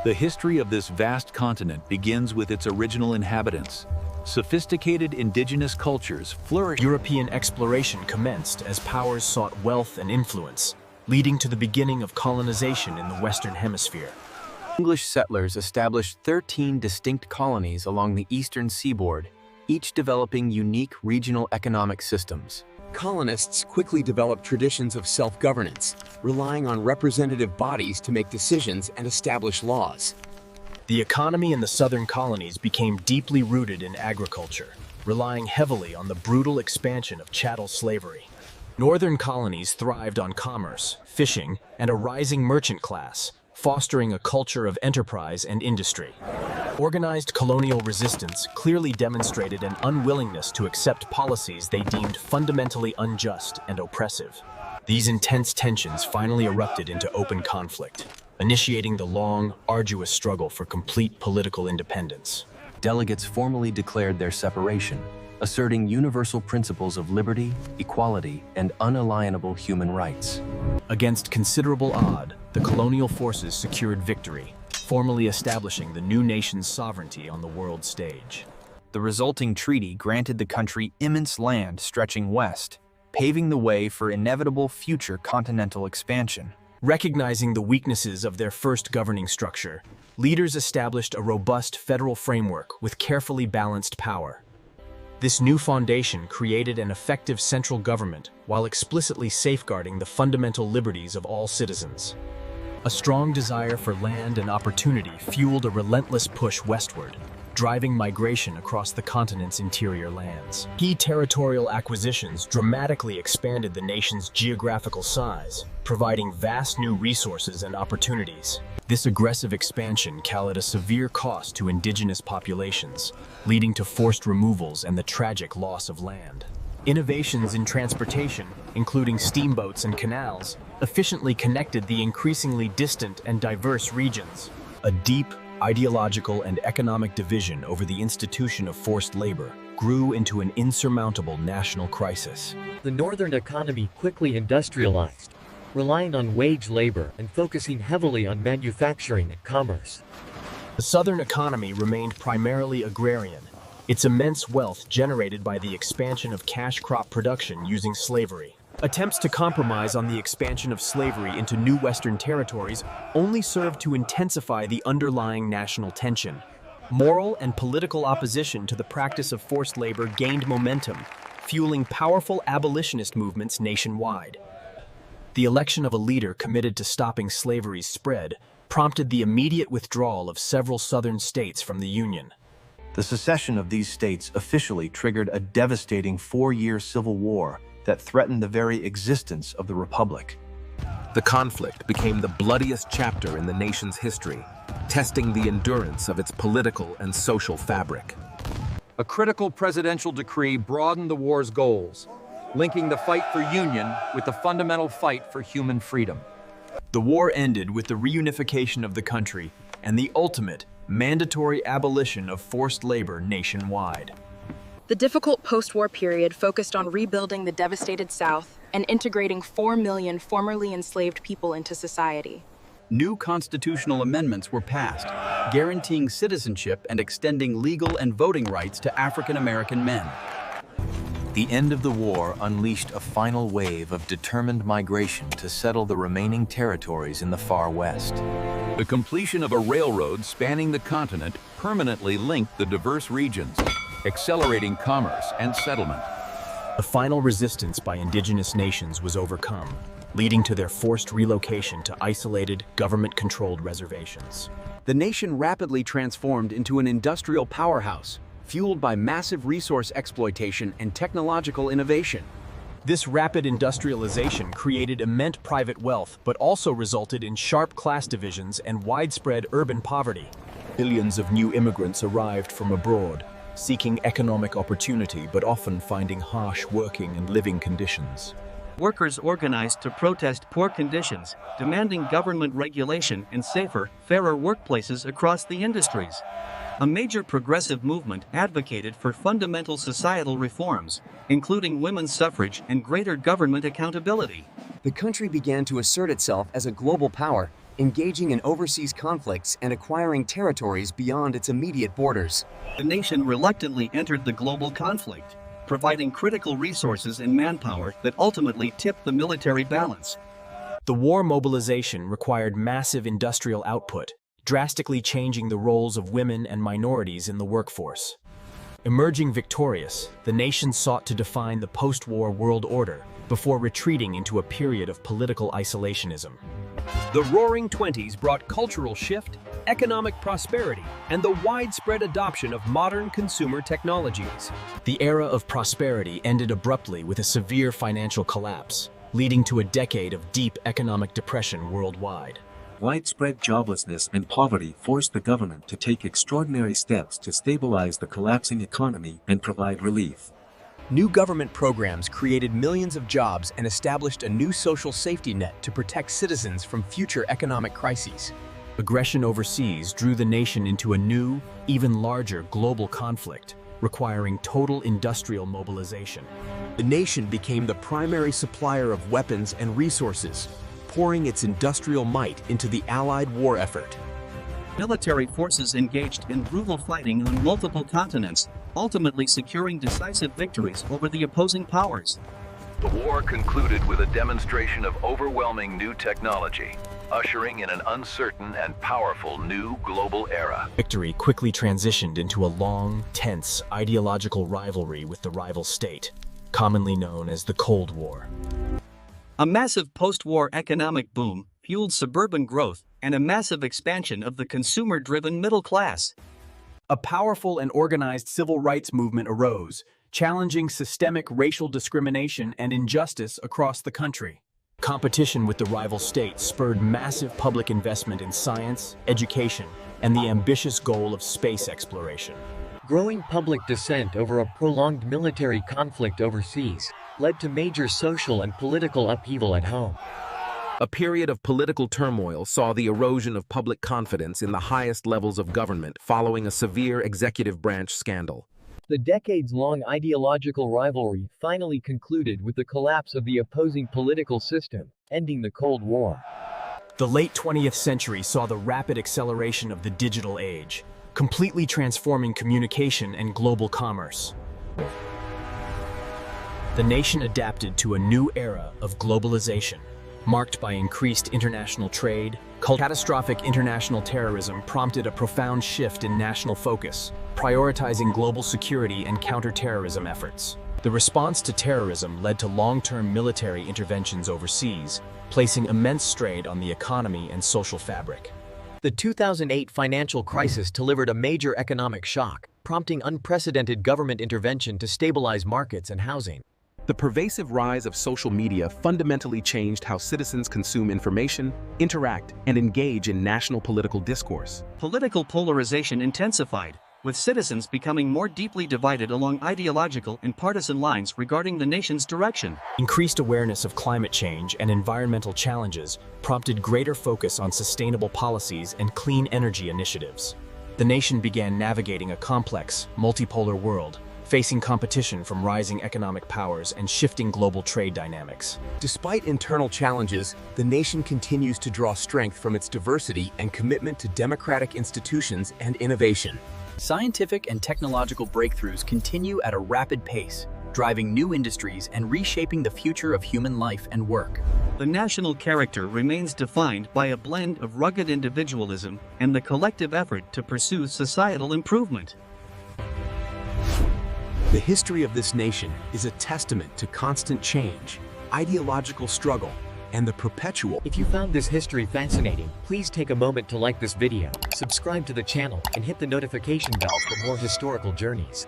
The history of this vast continent begins with its original inhabitants. Sophisticated indigenous cultures flourished. European exploration commenced as powers sought wealth and influence, leading to the beginning of colonization in the Western Hemisphere. English settlers established 13 distinct colonies along the eastern seaboard, each developing unique regional economic systems. Colonists quickly developed traditions of self-governance, relying on representative bodies to make decisions and establish laws. The economy in the southern colonies became deeply rooted in agriculture, relying heavily on the brutal expansion of chattel slavery. Northern colonies thrived on commerce, fishing, and a rising merchant class, fostering a culture of enterprise and industry. Organized colonial resistance clearly demonstrated an unwillingness to accept policies they deemed fundamentally unjust and oppressive. These intense tensions finally erupted into open conflict, initiating the long, arduous struggle for complete political independence. Delegates formally declared their separation, asserting universal principles of liberty, equality, and unalienable human rights. Against considerable odds, the colonial forces secured victory, formally establishing the new nation's sovereignty on the world stage. The resulting treaty granted the country immense land stretching west, paving the way for inevitable future continental expansion. Recognizing the weaknesses of their first governing structure, leaders established a robust federal framework with carefully balanced power. This new foundation created an effective central government while explicitly safeguarding the fundamental liberties of all citizens. A strong desire for land and opportunity fueled a relentless push westward, driving migration across the continent's interior lands. Key territorial acquisitions dramatically expanded the nation's geographical size, providing vast new resources and opportunities. This aggressive expansion came at a severe cost to indigenous populations, leading to forced removals and the tragic loss of land. Innovations in transportation, including steamboats and canals, efficiently connected the increasingly distant and diverse regions. A deep, ideological and economic division over the institution of forced labor grew into an insurmountable national crisis. The northern economy quickly industrialized, relying on wage labor and focusing heavily on manufacturing and commerce. The southern economy remained primarily agrarian, its immense wealth generated by the expansion of cash crop production using slavery. Attempts to compromise on the expansion of slavery into new Western territories only served to intensify the underlying national tension. Moral and political opposition to the practice of forced labor gained momentum, fueling powerful abolitionist movements nationwide. The election of a leader committed to stopping slavery's spread prompted the immediate withdrawal of several southern states from the Union. The secession of these states officially triggered a devastating 4-year civil war that threatened the very existence of the Republic. The conflict became the bloodiest chapter in the nation's history, testing the endurance of its political and social fabric. A critical presidential decree broadened the war's goals, linking the fight for union with the fundamental fight for human freedom. The war ended with the reunification of the country and the ultimate, mandatory abolition of forced labor nationwide. The difficult post-war period focused on rebuilding the devastated South and integrating 4 million formerly enslaved people into society. New constitutional amendments were passed, guaranteeing citizenship and extending legal and voting rights to African American men. The end of the war unleashed a final wave of determined migration to settle the remaining territories in the far west. The completion of a railroad spanning the continent permanently linked the diverse regions, accelerating commerce and settlement. The final resistance by indigenous nations was overcome, leading to their forced relocation to isolated, government-controlled reservations. The nation rapidly transformed into an industrial powerhouse, fueled by massive resource exploitation and technological innovation. This rapid industrialization created immense private wealth, but also resulted in sharp class divisions and widespread urban poverty. Millions of new immigrants arrived from abroad, seeking economic opportunity but often finding harsh working and living conditions. Workers organized to protest poor conditions, demanding government regulation and safer, fairer workplaces across the industries. A major progressive movement advocated for fundamental societal reforms, including women's suffrage and greater government accountability. The country began to assert itself as a global power, engaging in overseas conflicts and acquiring territories beyond its immediate borders. The nation reluctantly entered the global conflict, providing critical resources and manpower that ultimately tipped the military balance. The war mobilization required massive industrial output, drastically changing the roles of women and minorities in the workforce. Emerging victorious, the nation sought to define the post-war world order before retreating into a period of political isolationism. The Roaring Twenties brought cultural shift, economic prosperity, and the widespread adoption of modern consumer technologies. The era of prosperity ended abruptly with a severe financial collapse, leading to a decade of deep economic depression worldwide. Widespread joblessness and poverty forced the government to take extraordinary steps to stabilize the collapsing economy and provide relief. New government programs created millions of jobs and established a new social safety net to protect citizens from future economic crises. Aggression overseas drew the nation into a new, even larger global conflict, requiring total industrial mobilization. The nation became the primary supplier of weapons and resources, pouring its industrial might into the Allied war effort. Military forces engaged in brutal fighting on multiple continents, ultimately securing decisive victories over the opposing powers. The war concluded with a demonstration of overwhelming new technology, ushering in an uncertain and powerful new global era. Victory quickly transitioned into a long, tense, ideological rivalry with the rival state, commonly known as the Cold War. A massive post-war economic boom fueled suburban growth and a massive expansion of the consumer-driven middle class. A powerful and organized civil rights movement arose, challenging systemic racial discrimination and injustice across the country. Competition with the rival states spurred massive public investment in science, education, and the ambitious goal of space exploration. Growing public dissent over a prolonged military conflict overseas led to major social and political upheaval at home. A period of political turmoil saw the erosion of public confidence in the highest levels of government following a severe executive branch scandal. The decades-long ideological rivalry finally concluded with the collapse of the opposing political system, ending the Cold War. The late 20th century saw the rapid acceleration of the digital age, completely transforming communication and global commerce. The nation adapted to a new era of globalization, marked by increased international trade. Catastrophic international terrorism prompted a profound shift in national focus, prioritizing global security and counter-terrorism efforts. The response to terrorism led to long-term military interventions overseas, placing immense strain on the economy and social fabric. The 2008 financial crisis delivered a major economic shock, prompting unprecedented government intervention to stabilize markets and housing. The pervasive rise of social media fundamentally changed how citizens consume information, interact, and engage in national political discourse. Political polarization intensified, with citizens becoming more deeply divided along ideological and partisan lines regarding the nation's direction. Increased awareness of climate change and environmental challenges prompted greater focus on sustainable policies and clean energy initiatives. The nation began navigating a complex, multipolar world, facing competition from rising economic powers and shifting global trade dynamics. Despite internal challenges, the nation continues to draw strength from its diversity and commitment to democratic institutions and innovation. Scientific and technological breakthroughs continue at a rapid pace, driving new industries and reshaping the future of human life and work. The national character remains defined by a blend of rugged individualism and the collective effort to pursue societal improvement. The history of this nation is a testament to constant change, ideological struggle, and the perpetual. If you found this history fascinating, please take a moment to like this video, subscribe to the channel, and hit the notification bell for more historical journeys.